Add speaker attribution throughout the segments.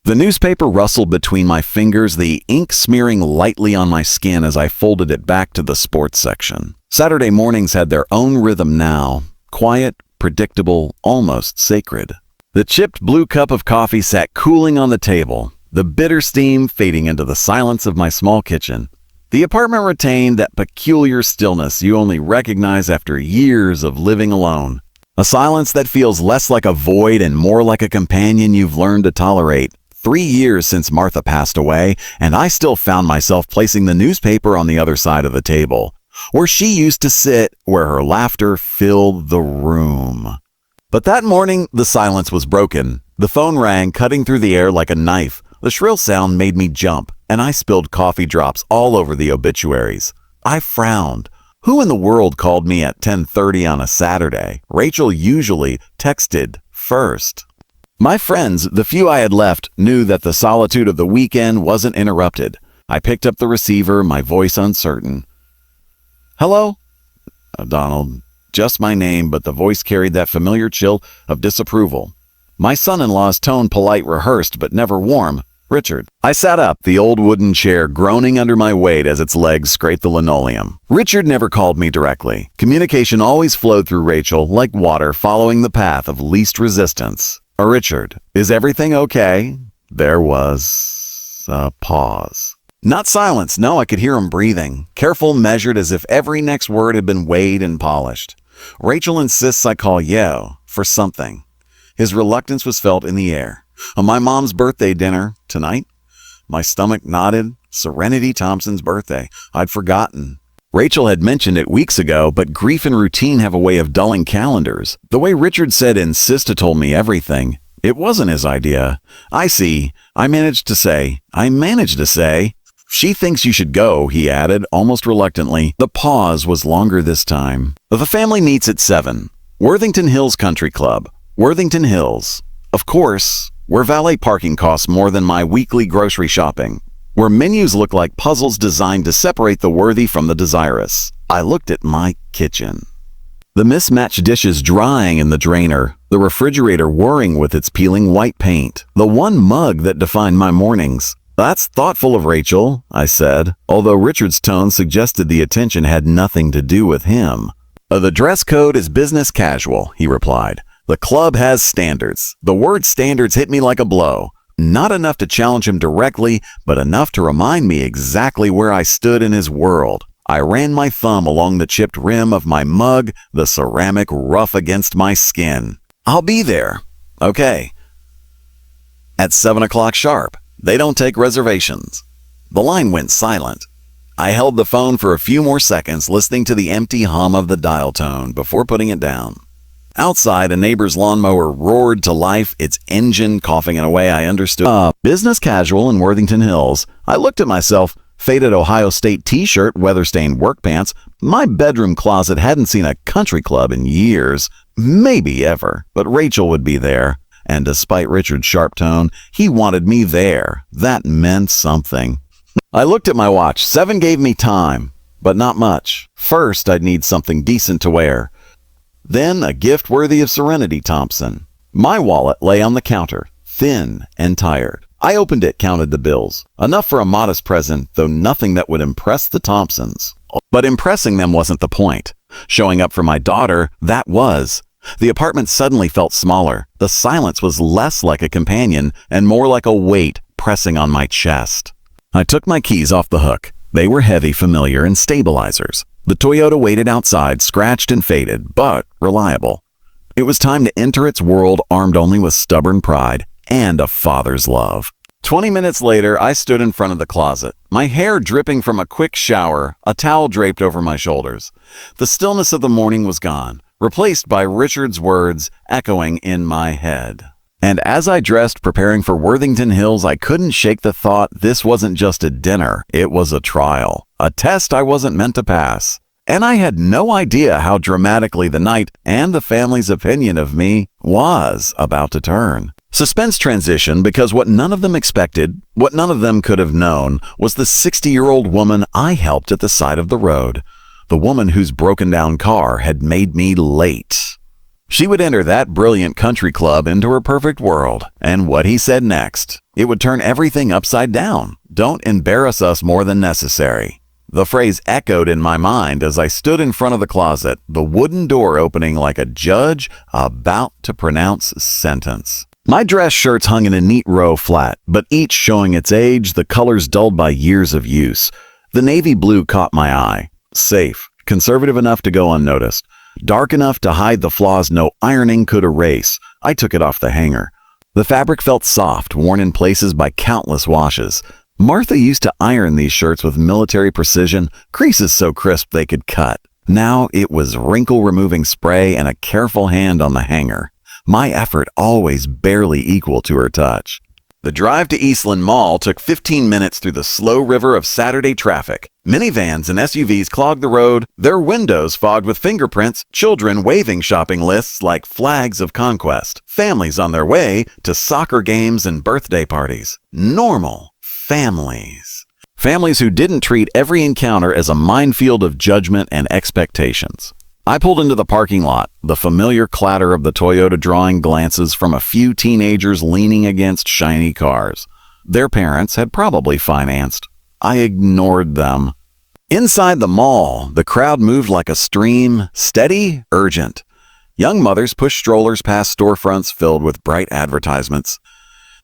Speaker 1: The newspaper rustled between my fingers, the ink smearing lightly on my skin as I folded it back to the sports section. Saturday mornings had their own rhythm now, quiet, predictable, almost sacred. The chipped blue cup of coffee sat cooling on the table, the bitter steam fading into the silence of my small kitchen. The apartment retained that peculiar stillness you only recognize after years of living alone. A silence that feels less like a void and more like a companion you've learned to tolerate. 3 years since Martha passed away, and I still found myself placing the newspaper on the other side of the table, where she used to sit, where her laughter filled the room. But that morning, the silence was broken. The phone rang, cutting through the air like a knife. The shrill sound made me jump, and I spilled coffee drops all over the obituaries. I frowned. Who in the world called me at 10:30 on a Saturday? Rachel usually texted first. My friends, the few I had left, knew that the solitude of the weekend wasn't interrupted. I picked up the receiver, my voice uncertain. "Hello?" "Donald." Just my name, but the voice carried that familiar chill of disapproval. My son-in-law's tone polite, rehearsed, but never warm. "Richard." I sat up, the old wooden chair groaning under my weight as its legs scraped the linoleum. Richard never called me directly. Communication always flowed through Rachel, like water following the path of least resistance. "Richard, is everything okay?" There was a pause. Not silence, no, I could hear him breathing, careful, measured, as if every next word had been weighed and polished. "Rachel insists I call Yo for something." His reluctance was felt in the air. "On my mom's birthday dinner tonight?" My stomach nodded. Serenity Thompson's birthday. I'd forgotten. Rachel had mentioned it weeks ago, but grief and routine have a way of dulling calendars. The way Richard said insista told me everything. It wasn't his idea. "I see." I managed to say. "She thinks you should go," he added, almost reluctantly. The pause was longer this time. "The family meets at 7. Worthington Hills Country Club. Worthington Hills. Of course, where valet parking costs more than my weekly grocery shopping. Where menus look like puzzles designed to separate the worthy from the desirous." I looked at my kitchen. The mismatched dishes drying in the drainer, the refrigerator whirring with its peeling white paint, the one mug that defined my mornings. "That's thoughtful of Rachel," I said, although Richard's tone suggested the attention had nothing to do with him. "The dress code is business casual," he replied. "The club has standards." The word standards hit me like a blow. Not enough to challenge him directly, but enough to remind me exactly where I stood in his world. I ran my thumb along the chipped rim of my mug, the ceramic rough against my skin. "I'll be there." "Okay." "At 7 o'clock sharp. They don't take reservations." The line went silent. I held the phone for a few more seconds, listening to the empty hum of the dial tone before putting it down. Outside, a neighbor's lawnmower roared to life, its engine coughing in a way I understood. Business casual in Worthington Hills. I looked at myself, faded Ohio State t-shirt, weather-stained work pants. My bedroom closet hadn't seen a country club in years, maybe ever. But Rachel would be there, and despite Richard's sharp tone, he wanted me there. That meant something. I looked at my watch. 7 gave me time, but not much. First, I'd need something decent to wear. Then a gift worthy of Serenity Thompson. My wallet lay on the counter, thin and tired. I opened it, counted the bills. Enough for a modest present, though nothing that would impress the Thompsons. But impressing them wasn't the point. Showing up for my daughter, that was. The apartment suddenly felt smaller. The silence was less like a companion and more like a weight pressing on my chest. I took my keys off the hook. They were heavy, familiar, and stabilizers. The Toyota waited outside, scratched and faded, but reliable. It was time to enter its world armed only with stubborn pride and a father's love. 20 minutes later, I stood in front of the closet, my hair dripping from a quick shower, a towel draped over my shoulders. The stillness of the morning was gone, replaced by Richard's words echoing in my head. And as I dressed, preparing for Worthington Hills, I couldn't shake the thought this wasn't just a dinner, it was a trial, a test I wasn't meant to pass. And I had no idea how dramatically the night and the family's opinion of me was about to turn. Suspense transition because what none of them expected, what none of them could have known, was the 60-year-old woman I helped at the side of the road. The woman whose broken-down car had made me late. She would enter that brilliant country club into her perfect world, and what he said next, it would turn everything upside down. Don't embarrass us more than necessary. The phrase echoed in my mind as I stood in front of the closet, the wooden door opening like a judge about to pronounce sentence. My dress shirts hung in a neat row flat, but each showing its age, the colors dulled by years of use. The navy blue caught my eye. Safe, conservative enough to go unnoticed, dark enough to hide the flaws no ironing could erase. I took it off the hanger. The fabric felt soft, worn in places by countless washes. Martha used to iron these shirts with military precision, creases so crisp they could cut. Now it was wrinkle-removing spray and a careful hand on the hanger. My effort always barely equal to her touch. The drive to Eastland Mall took 15 minutes through the slow river of Saturday traffic. Minivans and SUVs clogged the road, their windows fogged with fingerprints, children waving shopping lists like flags of conquest, families on their way to soccer games and birthday parties. Normal families. Families who didn't treat every encounter as a minefield of judgment and expectations. I pulled into the parking lot, the familiar clatter of the Toyota drawing glances from a few teenagers leaning against shiny cars. Their parents had probably financed. I ignored them. Inside the mall, the crowd moved like a stream, steady, urgent. Young mothers pushed strollers past storefronts filled with bright advertisements.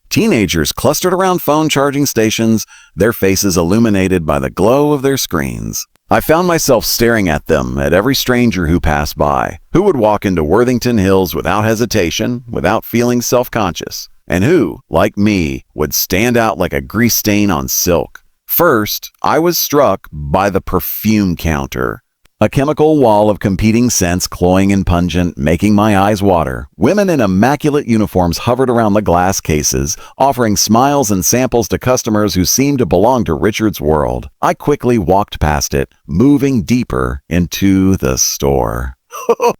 Speaker 1: Teenagers clustered around phone charging stations, their faces illuminated by the glow of their screens. I found myself staring at them, at every stranger who passed by, who would walk into Worthington Hills without hesitation, without feeling self-conscious, and who, like me, would stand out like a grease stain on silk. First, I was struck by the perfume counter. A chemical wall of competing scents, cloying and pungent, making my eyes water. Women in immaculate uniforms hovered around the glass cases, offering smiles and samples to customers who seemed to belong to Richard's world. I quickly walked past it, moving deeper into the store.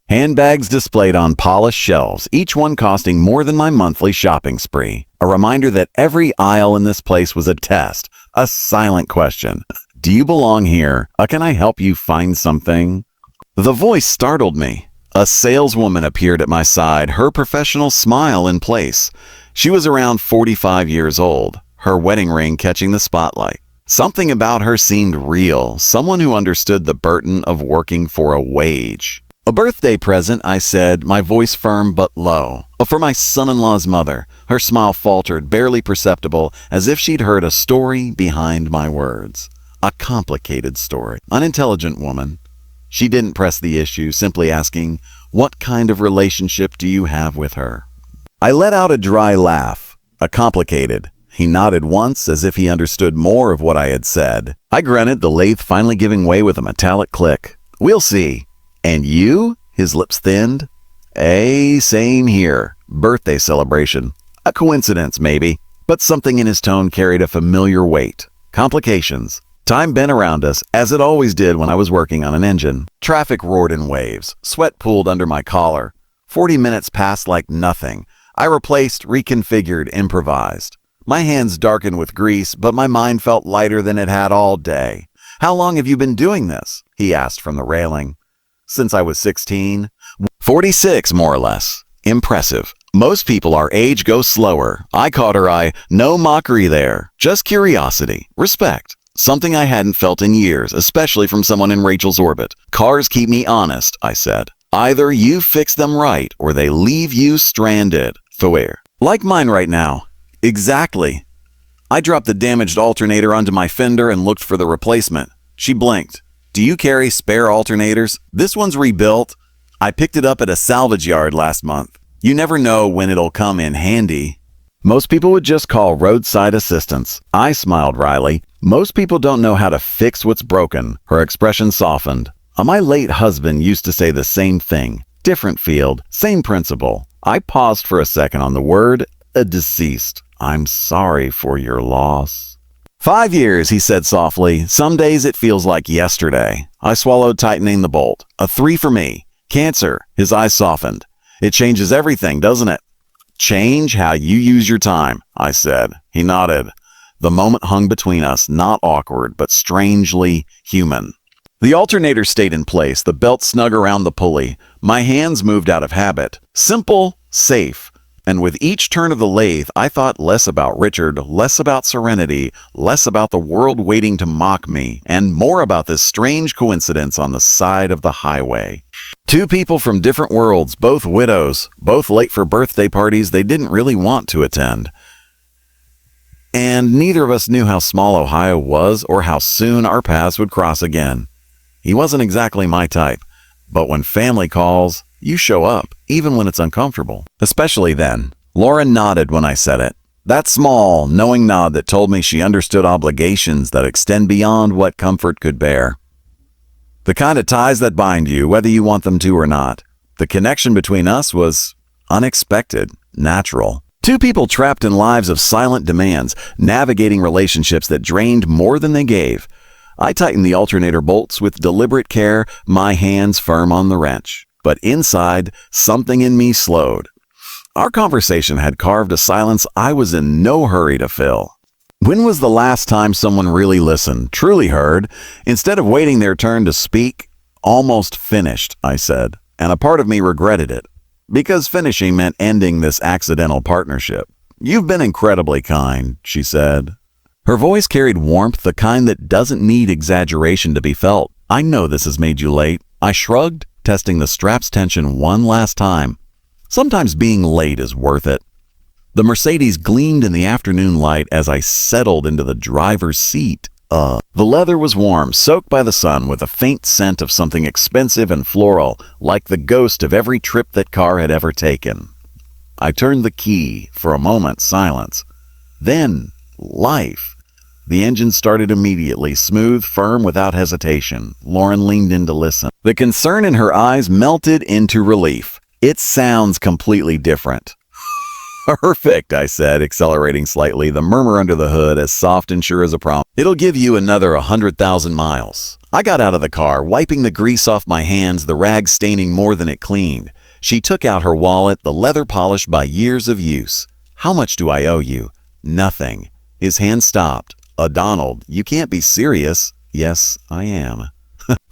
Speaker 1: Handbags displayed on polished shelves, each one costing more than my monthly shopping spree. A reminder that every aisle in this place was a test, a silent question. Do you belong here? Can I help you find something? The voice startled me. A saleswoman appeared at my side, her professional smile in place. She was around 45 years old, her wedding ring catching the spotlight. Something about her seemed real, someone who understood the burden of working for a wage. A birthday present, I said, my voice firm but low. For my son-in-law's mother. Her smile faltered, barely perceptible, as if she'd heard a story behind my words. A complicated story. Unintelligent woman. She didn't press the issue, simply asking, "What kind of relationship do you have with her?" I let out a dry laugh. A complicated. He nodded once, as if he understood more of what I had said. I grunted, the lathe finally giving way with a metallic click. "We'll see." "And you?" His lips thinned. Same here. Birthday celebration. A coincidence, maybe. But something in his tone carried a familiar weight. Complications. Time bent around us, as it always did when I was working on an engine. Traffic roared in waves. Sweat pooled under my collar. 40 minutes passed like nothing. I replaced, reconfigured, improvised. My hands darkened with grease, but my mind felt lighter than it had all day. "How long have you been doing this?" he asked from the railing. "Since I was 16. 46, more or less." Impressive. Most people our age go slower. I caught her eye. No mockery there. Just curiosity. Respect. Something I hadn't felt in years, especially from someone in Rachel's orbit. "Cars keep me honest," I said. "Either you fix them right, or they leave you stranded." Fair. "Like mine right now." "Exactly." I dropped the damaged alternator onto my fender and looked for the replacement. She blinked. "Do you carry spare alternators?" "This one's rebuilt. I picked it up at a salvage yard last month. You never know when it'll come in handy." Most people would just call roadside assistance. I smiled wryly. "Most people don't know how to fix what's broken." Her expression softened. My late husband used to say the same thing. Different field, same principle. I paused for a second on the word, deceased. "I'm sorry for your loss." 5 years, he said softly. "Some days it feels like yesterday." I swallowed, tightening the bolt. "A 3 for me. Cancer." His eyes softened. "It changes everything, doesn't it?" "Change how you use your time," I said. He nodded. The moment hung between us, not awkward, but strangely human. The alternator stayed in place, the belt snug around the pulley. My hands moved out of habit. Simple, safe. And with each turn of the lathe, I thought less about Richard, less about serenity, less about the world waiting to mock me, and more about this strange coincidence on the side of the highway. Two people from different worlds, both widows, both late for birthday parties they didn't really want to attend. And neither of us knew how small Ohio was or how soon our paths would cross again. He wasn't exactly my type, but when family calls, you show up, even when it's uncomfortable. Especially then. Lauren nodded when I said it. That small, knowing nod that told me she understood obligations that extend beyond what comfort could bear. The kind of ties that bind you, whether you want them to or not. The connection between us was unexpected, natural. Two people trapped in lives of silent demands, navigating relationships that drained more than they gave. I tightened the alternator bolts with deliberate care, my hands firm on the wrench. But inside, something in me slowed. Our conversation had carved a silence I was in no hurry to fill. When was the last time someone really listened, truly heard, instead of waiting their turn to speak? Almost finished, I said, and a part of me regretted it, because finishing meant ending this accidental partnership. You've been incredibly kind, she said. Her voice carried warmth, the kind that doesn't need exaggeration to be felt. I know this has made you late. I shrugged, testing the strap's tension one last time. Sometimes being late is worth it. The Mercedes gleamed in the afternoon light as I settled into the driver's seat. The leather was warm, soaked by the sun, with a faint scent of something expensive and floral, like the ghost of every trip that car had ever taken. I turned the key. For a moment, silence. Then, life. The engine started immediately, smooth, firm, without hesitation. Lauren leaned in to listen. The concern in her eyes melted into relief. It sounds completely different. Perfect, I said, accelerating slightly, the murmur under the hood as soft and sure as a promise. It'll give you another 100,000 miles. I got out of the car, wiping the grease off my hands, the rag staining more than it cleaned. She took out her wallet, the leather polished by years of use. How much do I owe you? Nothing. His hand stopped. Donald, you can't be serious. Yes, I am.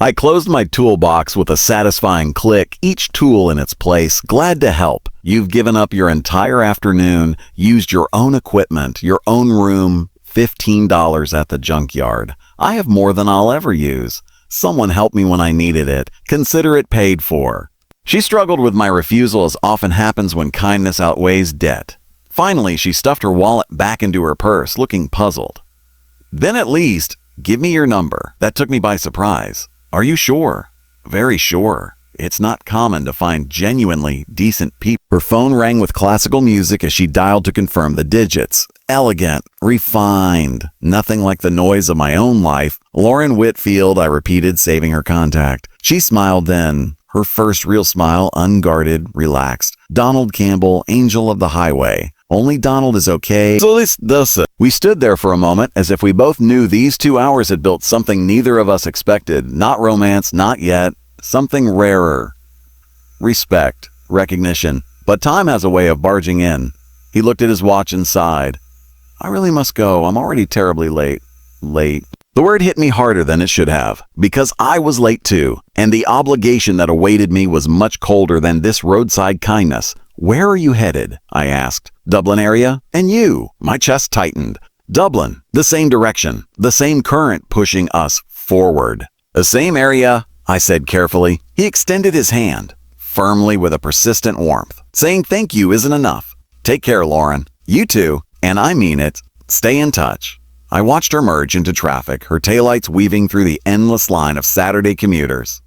Speaker 1: I closed my toolbox with a satisfying click, each tool in its place, glad to help. You've given up your entire afternoon, used your own equipment, your own room, $15 at the junkyard. I have more than I'll ever use. Someone helped me when I needed it. Consider it paid for. She struggled with my refusal, as often happens when kindness outweighs debt. Finally, she stuffed her wallet back into her purse, looking puzzled. Then at least, give me your number. That took me by surprise. Are you sure? Very sure. It's not common to find genuinely decent people. Her phone rang with classical music as she dialed to confirm the digits. Elegant, refined, nothing like the noise of my own life. Lauren Whitfield, I repeated, saving her contact. She smiled then, her first real smile, unguarded, relaxed. Donald Campbell, angel of the highway. Only Donald is okay. So this does it. We stood there for a moment as if we both knew these 2 hours had built something neither of us expected. Not romance, not yet. Something rarer. Respect, recognition. But time has a way of barging in. He looked at his watch and sighed. I really must go. I'm already terribly late. Late. The word hit me harder than it should have, because I was late too, and the obligation that awaited me was much colder than this roadside kindness. Where are you headed? I asked. Dublin area? And you? My chest tightened. Dublin. The same direction. The same current pushing us forward. The same area, I said carefully. He extended his hand, firmly with a persistent warmth. Saying thank you isn't enough. Take care, Lauren. You too. And I mean it. Stay in touch. I watched her merge into traffic, her taillights weaving through the endless line of Saturday commuters.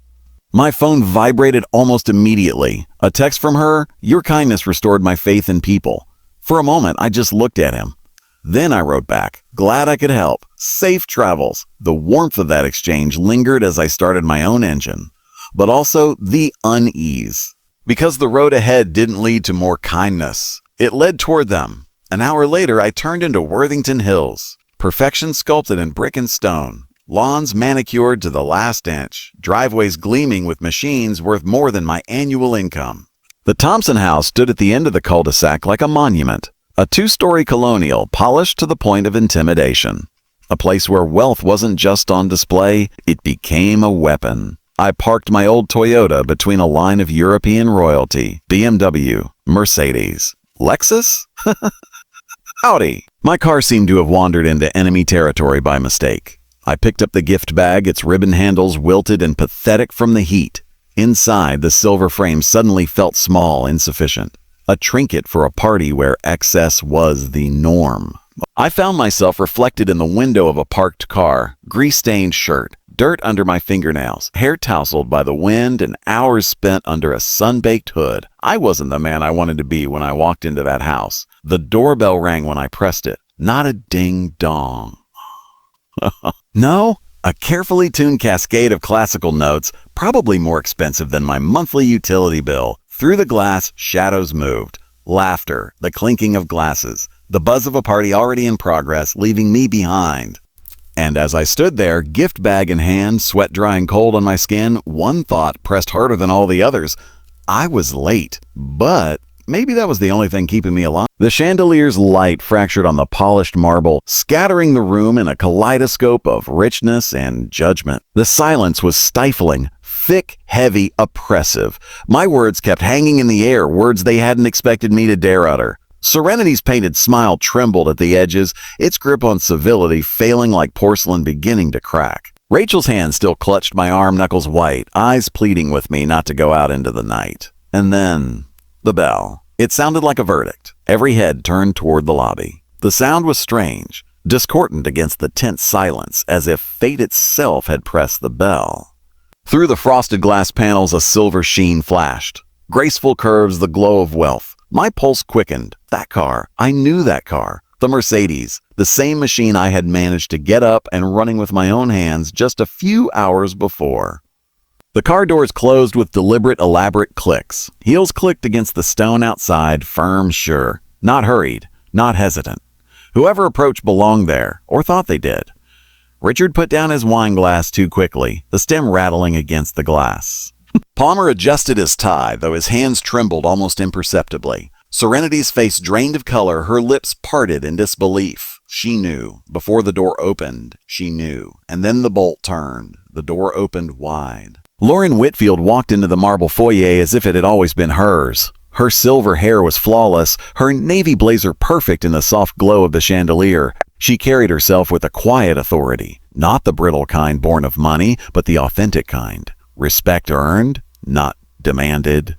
Speaker 1: My phone vibrated almost immediately. A text from her, your kindness restored my faith in people. For a moment, I just looked at him. Then I wrote back, glad I could help. Safe travels. The warmth of that exchange lingered as I started my own engine. But also the unease. Because the road ahead didn't lead to more kindness. It led toward them. An hour later, I turned into Worthington Hills. Perfection sculpted in brick and stone. Lawns manicured to the last inch. Driveways gleaming with machines worth more than my annual income. The Thompson house stood at the end of the cul-de-sac like a monument. A 2-story colonial, polished to the point of intimidation. A place where wealth wasn't just on display, it became a weapon. I parked my old Toyota between a line of European royalty, BMW, Mercedes, Lexus, Audi. My car seemed to have wandered into enemy territory by mistake. I picked up the gift bag, its ribbon handles wilted and pathetic from the heat. Inside, the silver frame suddenly felt small, insufficient. A trinket for a party where excess was the norm. I found myself reflected in the window of a parked car, grease-stained shirt, dirt under my fingernails, hair tousled by the wind, and hours spent under a sun-baked hood. I wasn't the man I wanted to be when I walked into that house. The doorbell rang when I pressed it. Not a ding-dong. No, a carefully tuned cascade of classical notes, probably more expensive than my monthly utility bill. Through the glass, shadows moved. Laughter, the clinking of glasses, the buzz of a party already in progress, leaving me behind. And as I stood there, gift bag in hand, sweat drying cold on my skin, one thought pressed harder than all the others. I was late, but maybe that was the only thing keeping me alive. The chandelier's light fractured on the polished marble, scattering the room in a kaleidoscope of richness and judgment. The silence was stifling, thick, heavy, oppressive. My words kept hanging in the air, words they hadn't expected me to dare utter. Serenity's painted smile trembled at the edges, its grip on civility failing like porcelain beginning to crack. Rachel's hand still clutched my arm, knuckles white, eyes pleading with me not to go out into the night. And then, the bell. It sounded like a verdict. Every head turned toward the lobby. The sound was strange, discordant against the tense silence, as if fate itself had pressed the bell. Through the frosted glass panels, a silver sheen flashed. Graceful curves, the glow of wealth. My pulse quickened. That car. I knew that car. The Mercedes. The same machine I had managed to get up and running with my own hands just a few hours before. The car doors closed with deliberate, elaborate clicks. Heels clicked against the stone outside, firm, sure. Not hurried. Not hesitant. Whoever approached belonged there, or thought they did. Richard put down his wine glass too quickly, the stem rattling against the glass. Palmer adjusted his tie, though his hands trembled almost imperceptibly. Serenity's face drained of color, her lips parted in disbelief. She knew. Before the door opened, she knew. And then the bolt turned. The door opened wide. Lauren Whitfield walked into the marble foyer as if it had always been hers. Her silver hair was flawless, her navy blazer perfect in the soft glow of the chandelier. She carried herself with a quiet authority, not the brittle kind born of money, but the authentic kind. Respect earned, not demanded.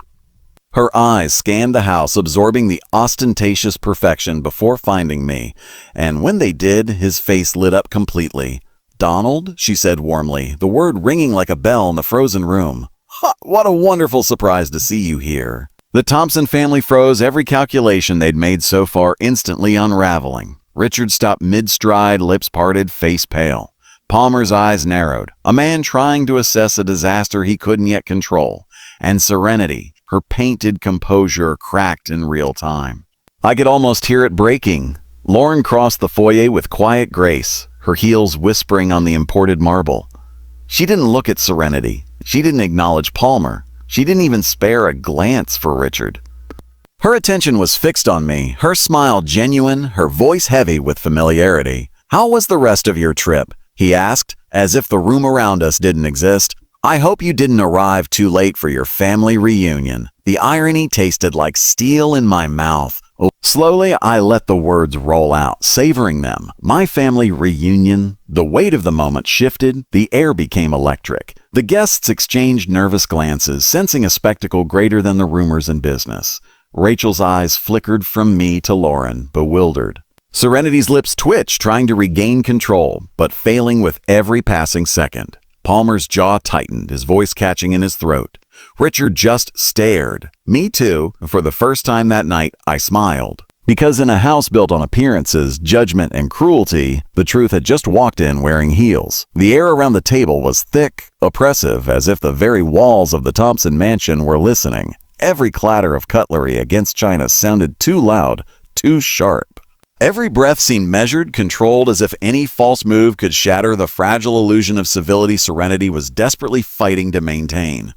Speaker 1: Her eyes scanned the house, absorbing the ostentatious perfection before finding me, and when they did, his face lit up completely. "Donald," she said warmly, the word ringing like a bell in the frozen room. "Ha, what a wonderful surprise to see you here." The Thompson family froze, every calculation they'd made so far instantly unraveling. Richard stopped mid-stride, lips parted, face pale. Palmer's eyes narrowed, a man trying to assess a disaster he couldn't yet control. And Serenity, her painted composure, cracked in real time. I could almost hear it breaking. Lauren crossed the foyer with quiet grace, her heels whispering on the imported marble. She didn't look at Serenity. She didn't acknowledge Palmer. She didn't even spare a glance for Richard. Her attention was fixed on me, her smile genuine, her voice heavy with familiarity. "How was the rest of your trip?" he asked, as if the room around us didn't exist. "I hope you didn't arrive too late for your family reunion." The irony tasted like steel in my mouth. Slowly, I let the words roll out, savoring them. My family reunion. The weight of the moment shifted. The air became electric. The guests exchanged nervous glances, sensing a spectacle greater than the rumors in business. Rachel's eyes flickered from me to Lauren, bewildered. Serenity's lips twitched, trying to regain control, but failing with every passing second. Palmer's jaw tightened, his voice catching in his throat. Richard just stared. Me too. For the first time that night, I smiled. Because in a house built on appearances, judgment, and cruelty, the truth had just walked in wearing heels. The air around the table was thick, oppressive, as if the very walls of the Thompson mansion were listening. Every clatter of cutlery against china sounded too loud, too sharp. Every breath seemed measured, controlled, as if any false move could shatter the fragile illusion of civility Serenity was desperately fighting to maintain.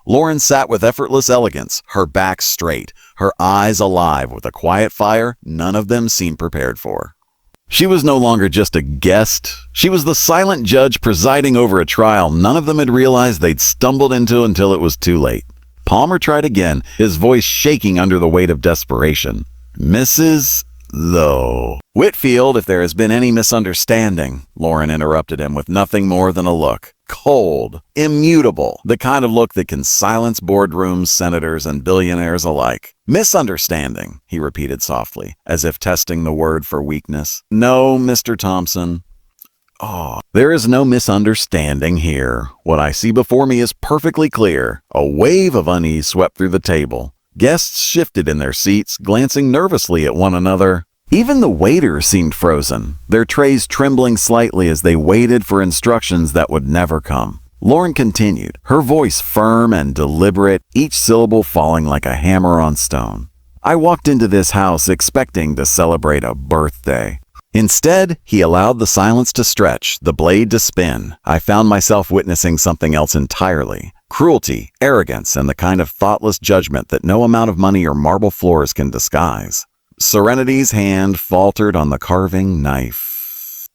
Speaker 1: Lauren sat with effortless elegance, her back straight, her eyes alive with a quiet fire none of them seemed prepared for. She was no longer just a guest. She was the silent judge presiding over a trial none of them had realized they'd stumbled into until it was too late. Palmer tried again, his voice shaking under the weight of desperation. Mrs. Though. Whitfield, if there has been any misunderstanding, Lauren interrupted him with nothing more than a look. Cold, immutable, the kind of look that can silence boardrooms, senators, and billionaires alike. Misunderstanding, he repeated softly, as if testing the word for weakness. No, Mr. Thompson. Oh, there is no misunderstanding here. What I see before me is perfectly clear. A wave of unease swept through the table. Guests shifted in their seats, glancing nervously at one another. Even the waiters seemed frozen, their trays trembling slightly as they waited for instructions that would never come. Lauren continued, her voice firm and deliberate, each syllable falling like a hammer on stone. I walked into this house expecting to celebrate a birthday. Instead, he allowed the silence to stretch, the blade to spin. I found myself witnessing something else entirely. Cruelty, arrogance, and the kind of thoughtless judgment that no amount of money or marble floors can disguise. Serenity's hand faltered on the carving knife.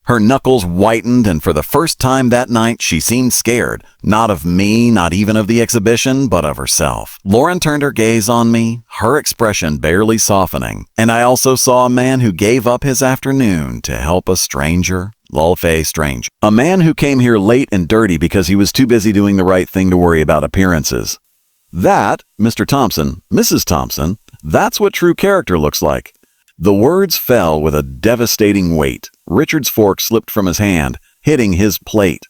Speaker 1: Her knuckles whitened, and for the first time that night she seemed scared. Not of me, not even of the exhibition, but of herself. Lauren turned her gaze on me, her expression barely softening, and I also saw a man who gave up his afternoon to help a stranger. Lulfay Strange. A man who came here late and dirty because he was too busy doing the right thing to worry about appearances. That, Mr. Thompson, Mrs. Thompson, that's what true character looks like. The words fell with a devastating weight. Richard's fork slipped from his hand, hitting his plate.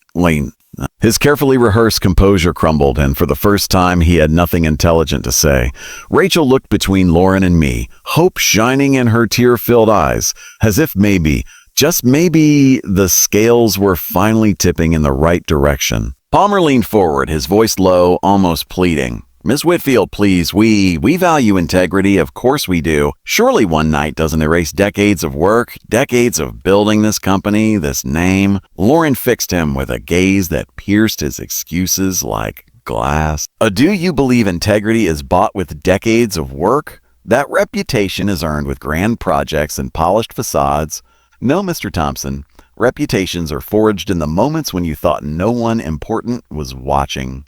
Speaker 1: His carefully rehearsed composure crumbled, and for the first time he had nothing intelligent to say. Rachel looked between Lauren and me, hope shining in her tear-filled eyes, as if maybe, just maybe, the scales were finally tipping in the right direction. Palmer leaned forward, his voice low, almost pleading. Miss Whitfield, please, we value integrity, of course we do. Surely one night doesn't erase decades of work, decades of building this company, this name. Lauren fixed him with a gaze that pierced his excuses like glass. Do you believe integrity is bought with decades of work? That reputation is earned with grand projects and polished facades. No, Mr. Thompson, reputations are forged in the moments when you thought no one important was watching.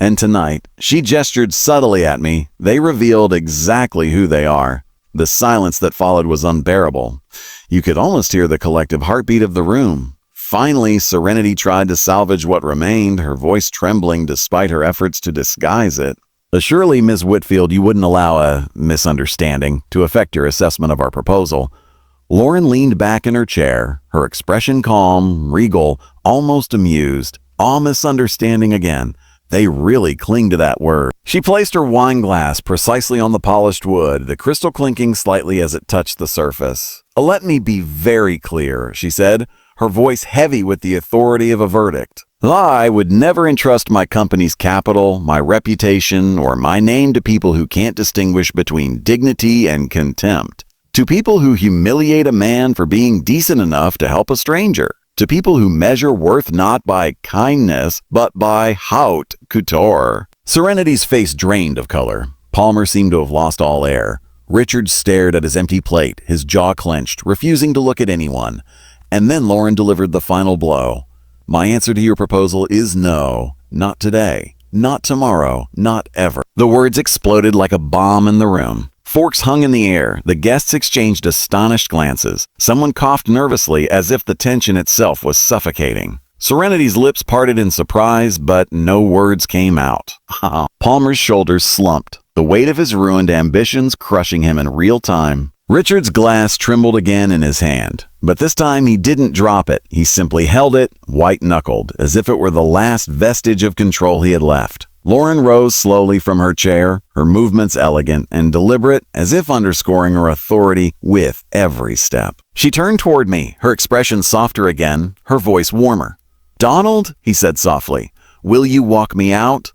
Speaker 1: And tonight, she gestured subtly at me. They revealed exactly who they are. The silence that followed was unbearable. You could almost hear the collective heartbeat of the room. Finally, Serenity tried to salvage what remained, her voice trembling despite her efforts to disguise it. Surely, Ms. Whitfield, you wouldn't allow a misunderstanding to affect your assessment of our proposal. Lauren leaned back in her chair, her expression calm, regal, almost amused. All misunderstanding again. They really cling to that word. She placed her wine glass precisely on the polished wood, the crystal clinking slightly as it touched the surface. Let me be very clear, she said, her voice heavy with the authority of a verdict. I would never entrust my company's capital, my reputation, or my name to people who can't distinguish between dignity and contempt. To people who humiliate a man for being decent enough to help a stranger. To people who measure worth not by kindness, but by haute couture. Serenity's face drained of color. Palmer seemed to have lost all air. Richard stared at his empty plate, his jaw clenched, refusing to look at anyone. And then Lauren delivered the final blow. My answer to your proposal is no, not today, not tomorrow, not ever. The words exploded like a bomb in the room. Forks hung in the air. The guests exchanged astonished glances. Someone coughed nervously as if the tension itself was suffocating. Serenity's lips parted in surprise, but no words came out. Palmer's shoulders slumped, the weight of his ruined ambitions crushing him in real time. Richard's glass trembled again in his hand, but this time he didn't drop it. He simply held it, white-knuckled, as if it were the last vestige of control he had left. Lauren rose slowly from her chair, her movements elegant and deliberate, as if underscoring her authority with every step. She turned toward me, her expression softer again, her voice warmer. "Donald," he said softly, "will you walk me out?"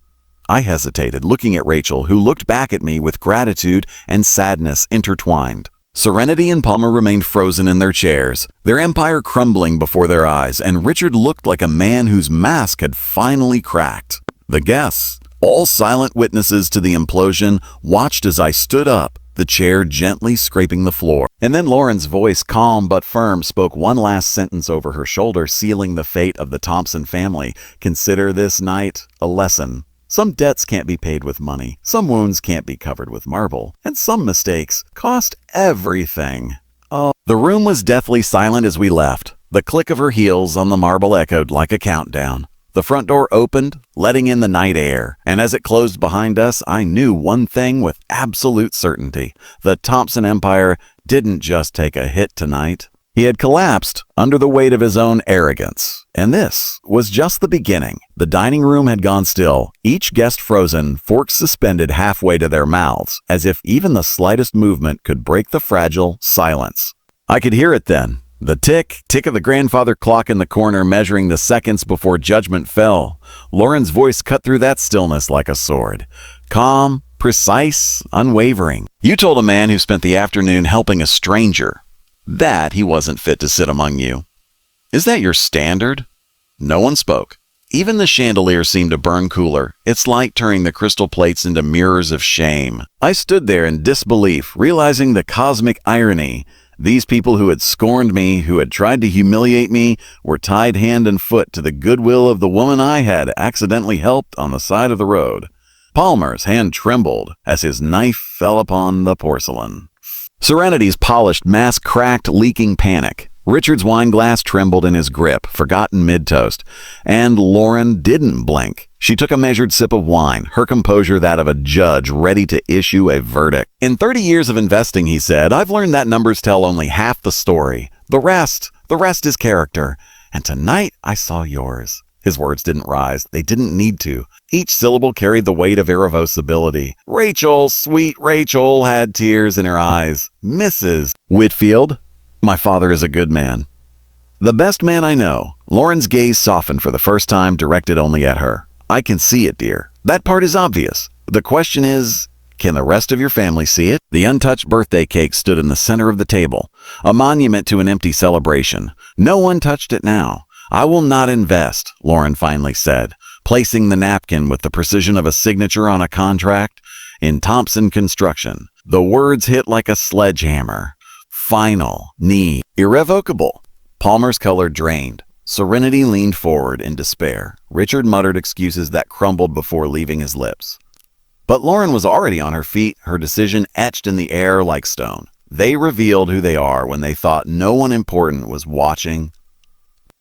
Speaker 1: I hesitated, looking at Rachel, who looked back at me with gratitude and sadness intertwined. Serenity and Palmer remained frozen in their chairs, their empire crumbling before their eyes, and Richard looked like a man whose mask had finally cracked. The guests, all silent witnesses to the implosion, watched as I stood up, the chair gently scraping the floor. And then Lauren's voice, calm but firm, spoke one last sentence over her shoulder, sealing the fate of the Thompson family. Consider this night a lesson. Some debts can't be paid with money, some wounds can't be covered with marble, and some mistakes cost everything. Oh. The room was deathly silent as we left. The click of her heels on the marble echoed like a countdown. The front door opened, letting in the night air, and as it closed behind us, I knew one thing with absolute certainty. The Thompson Empire didn't just take a hit tonight. He had collapsed under the weight of his own arrogance. And this was just the beginning. The dining room had gone still, each guest frozen, forks suspended halfway to their mouths, as if even the slightest movement could break the fragile silence. I could hear it then. The tick of the grandfather clock in the corner measuring the seconds before judgment fell. Lauren's voice cut through that stillness like a sword. Calm, precise, unwavering. You told a man who spent the afternoon helping a stranger that he wasn't fit to sit among you. Is that your standard? No one spoke. Even the chandelier seemed to burn cooler, its light turning the crystal plates into mirrors of shame. I stood there in disbelief, realizing the cosmic irony. These people who had scorned me, who had tried to humiliate me, were tied hand and foot to the goodwill of the woman I had accidentally helped on the side of the road. Palmer's hand trembled as his knife fell upon the porcelain. Serenity's polished mask cracked, leaking panic. Richard's wine glass trembled in his grip, forgotten mid-toast. And Lauren didn't blink. She took a measured sip of wine, her composure that of a judge ready to issue a verdict. In 30 years of investing, he said, I've learned that numbers tell only half the story. The rest is character. And tonight I saw yours. His words didn't rise. They didn't need to. Each syllable carried the weight of irreversibility. Rachel, sweet Rachel, had tears in her eyes. Mrs. Whitfield, my father is a good man. The best man I know. Lauren's gaze softened for the first time, directed only at her. I can see it, dear. That part is obvious. The question is, can the rest of your family see it? The untouched birthday cake stood in the center of the table, a monument to an empty celebration. No one touched it now. I will not invest, Lauren finally said, placing the napkin with the precision of a signature on a contract, in Thompson Construction. The words hit like a sledgehammer. Final, need, irrevocable. Palmer's color drained. Serenity leaned forward in despair. Richard muttered excuses that crumbled before leaving his lips. But Lauren was already on her feet, her decision etched in the air like stone. They revealed who they are when they thought no one important was watching.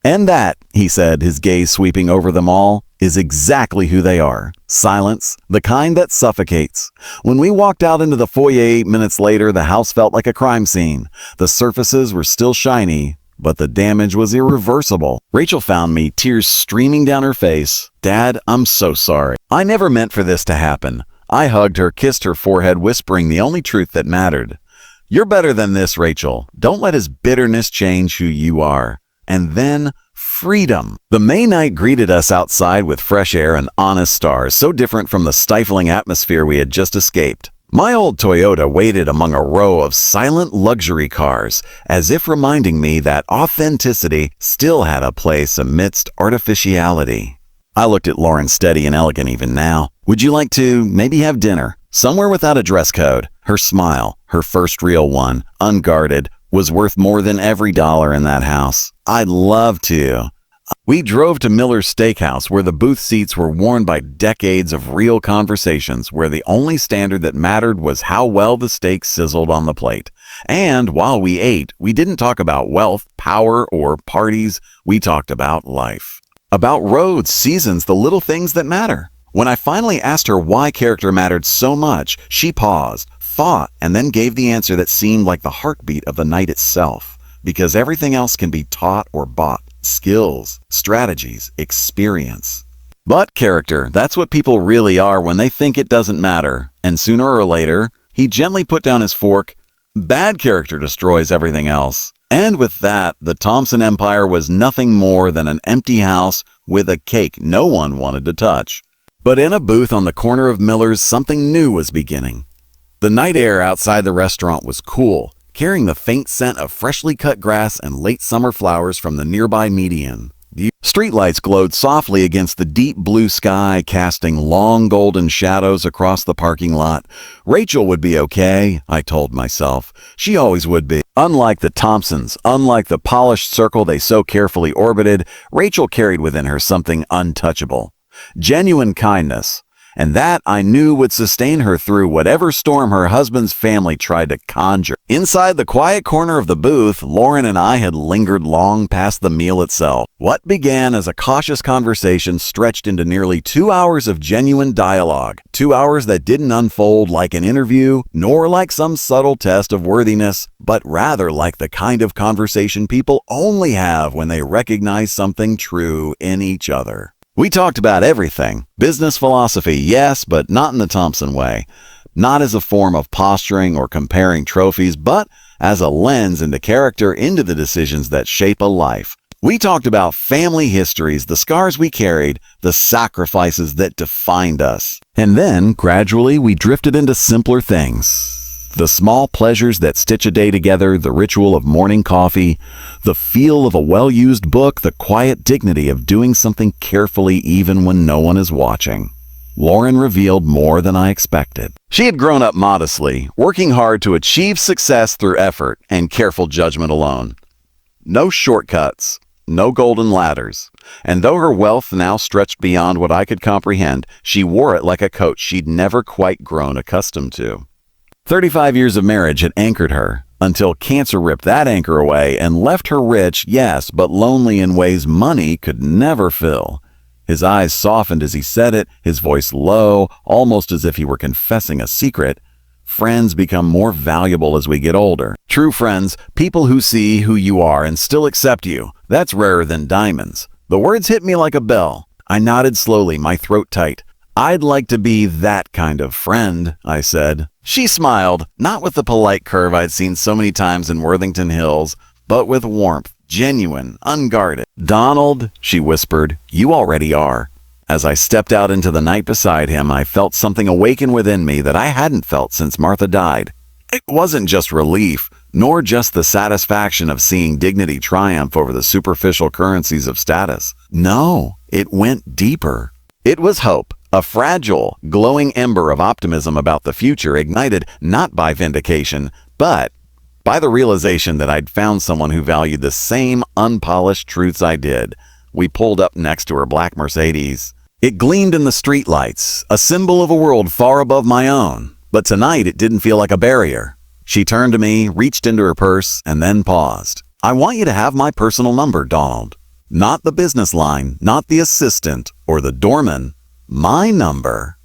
Speaker 1: And that, he said, his gaze sweeping over them all, is exactly who they are. Silence, the kind that suffocates. When we walked out into the foyer 8 minutes later, the house felt like a crime scene. The surfaces were still shiny, but the damage was irreversible. Rachel found me, tears streaming down her face. Dad, I'm so sorry. I never meant for this to happen. I hugged her, kissed her forehead, whispering the only truth that mattered. You're better than this, Rachel. Don't let his bitterness change who you are. And then freedom. The May night greeted us outside with fresh air and honest stars, so different from the stifling atmosphere we had just escaped. My old Toyota waited among a row of silent luxury cars, as if reminding me that authenticity still had a place amidst artificiality. I looked at Lauren, steady and elegant even now. Would you like to maybe have dinner? Somewhere without a dress code. Her smile, her first real one, unguarded, was worth more than every dollar in that house. I'd love to. We drove to Miller's Steakhouse, where the booth seats were worn by decades of real conversations, where the only standard that mattered was how well the steak sizzled on the plate. And while we ate, we didn't talk about wealth, power, or parties. We talked about life. About roads, seasons, the little things that matter. When I finally asked her why character mattered so much, she paused, thought, and then gave the answer that seemed like the heartbeat of the night itself. Because everything else can be taught or bought. Skills, strategies, experience. But character, that's what people really are when they think it doesn't matter. And sooner or later, he gently put down his fork. Bad character destroys everything else. And with that, the Thompson Empire was nothing more than an empty house with a cake no one wanted to touch. But in a booth on the corner of Miller's, something new was beginning. The night air outside the restaurant was cool, carrying the faint scent of freshly cut grass and late summer flowers from the nearby median. The streetlights glowed softly against the deep blue sky, casting long golden shadows across the parking lot. Rachel would be okay, I told myself. She always would be. Unlike the Thompsons, unlike the polished circle they so carefully orbited, Rachel carried within her something untouchable. Genuine kindness. And that I knew would sustain her through whatever storm her husband's family tried to conjure. Inside the quiet corner of the booth, Lauren and I had lingered long past the meal itself. What began as a cautious conversation stretched into nearly 2 hours of genuine dialogue. 2 hours that didn't unfold like an interview, nor like some subtle test of worthiness, but rather like the kind of conversation people only have when they recognize something true in each other. We talked about everything. Business philosophy, yes, but not in the Thompson way. Not as a form of posturing or comparing trophies, but as a lens into character, into the decisions that shape a life. We talked about family histories, the scars we carried, the sacrifices that defined us. And then, gradually, we drifted into simpler things. The small pleasures that stitch a day together, the ritual of morning coffee, the feel of a well-used book, the quiet dignity of doing something carefully even when no one is watching. Lauren revealed more than I expected. She had grown up modestly, working hard to achieve success through effort and careful judgment alone. No shortcuts, no golden ladders. And though her wealth now stretched beyond what I could comprehend, she wore it like a coat she'd never quite grown accustomed to. 35 years of marriage had anchored her, until cancer ripped that anchor away and left her rich, yes, but lonely in ways money could never fill. His eyes softened as he said it, his voice low, almost as if he were confessing a secret. Friends become more valuable as we get older. True friends, people who see who you are and still accept you, that's rarer than diamonds. The words hit me like a bell. I nodded slowly, my throat tight. I'd like to be that kind of friend, I said. She smiled, not with the polite curve I'd seen so many times in Worthington Hills, but with warmth, genuine, unguarded. Donald, she whispered, you already are. As I stepped out into the night beside him, I felt something awaken within me that I hadn't felt since Martha died. It wasn't just relief, nor just the satisfaction of seeing dignity triumph over the superficial currencies of status. No, it went deeper. It was hope. A fragile, glowing ember of optimism about the future ignited not by vindication, but by the realization that I'd found someone who valued the same unpolished truths I did. We pulled up next to her black Mercedes. It gleamed in the streetlights, a symbol of a world far above my own. But tonight it didn't feel like a barrier. She turned to me, reached into her purse, and then paused. I want you to have my personal number, Donald. Not the business line, not the assistant or the doorman. My number.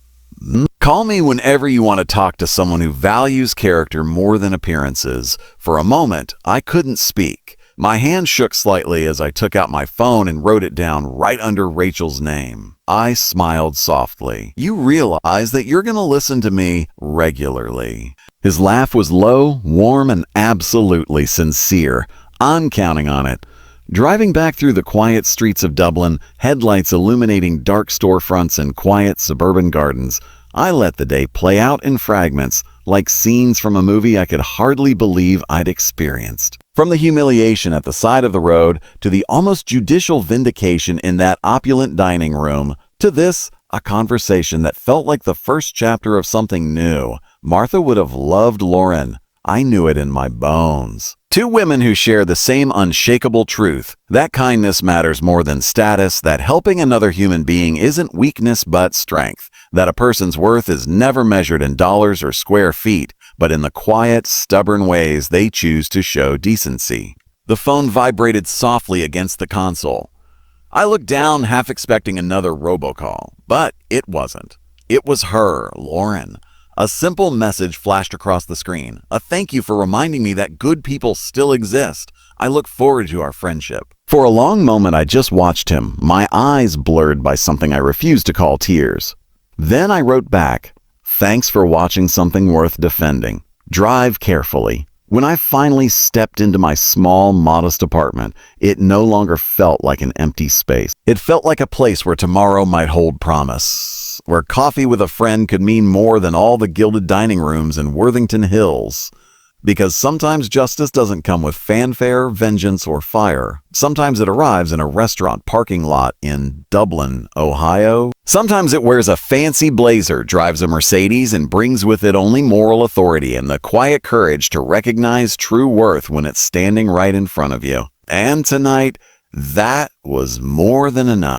Speaker 1: Call me whenever you want to talk to someone who values character more than appearances. For a moment, I couldn't speak. My hand shook slightly as I took out my phone and wrote it down right under Rachel's name. I smiled softly. You realize that you're going to listen to me regularly. His laugh was low, warm, and absolutely sincere. I'm counting on it. Driving back through the quiet streets of Dublin, headlights illuminating dark storefronts and quiet suburban gardens, I let the day play out in fragments, like scenes from a movie I could hardly believe I'd experienced. From the humiliation at the side of the road, to the almost judicial vindication in that opulent dining room, to this, a conversation that felt like the first chapter of something new. Martha would have loved Lauren. I knew it in my bones. Two women who share the same unshakable truth, that kindness matters more than status, that helping another human being isn't weakness but strength, that a person's worth is never measured in dollars or square feet, but in the quiet, stubborn ways they choose to show decency. The phone vibrated softly against the console. I looked down, half expecting another robocall, but it wasn't. It was her, Lauren. A simple message flashed across the screen. A thank you for reminding me that good people still exist. I look forward to our friendship. For a long moment, I just watched him, my eyes blurred by something I refused to call tears. Then I wrote back, thanks for watching something worth defending. Drive carefully. When I finally stepped into my small, modest apartment, it no longer felt like an empty space. It felt like a place where tomorrow might hold promise, where coffee with a friend could mean more than all the gilded dining rooms in Worthington Hills. Because sometimes justice doesn't come with fanfare, vengeance, or fire. Sometimes it arrives in a restaurant parking lot in Dublin, Ohio. Sometimes it wears a fancy blazer, drives a Mercedes, and brings with it only moral authority and the quiet courage to recognize true worth when it's standing right in front of you. And tonight, that was more than enough.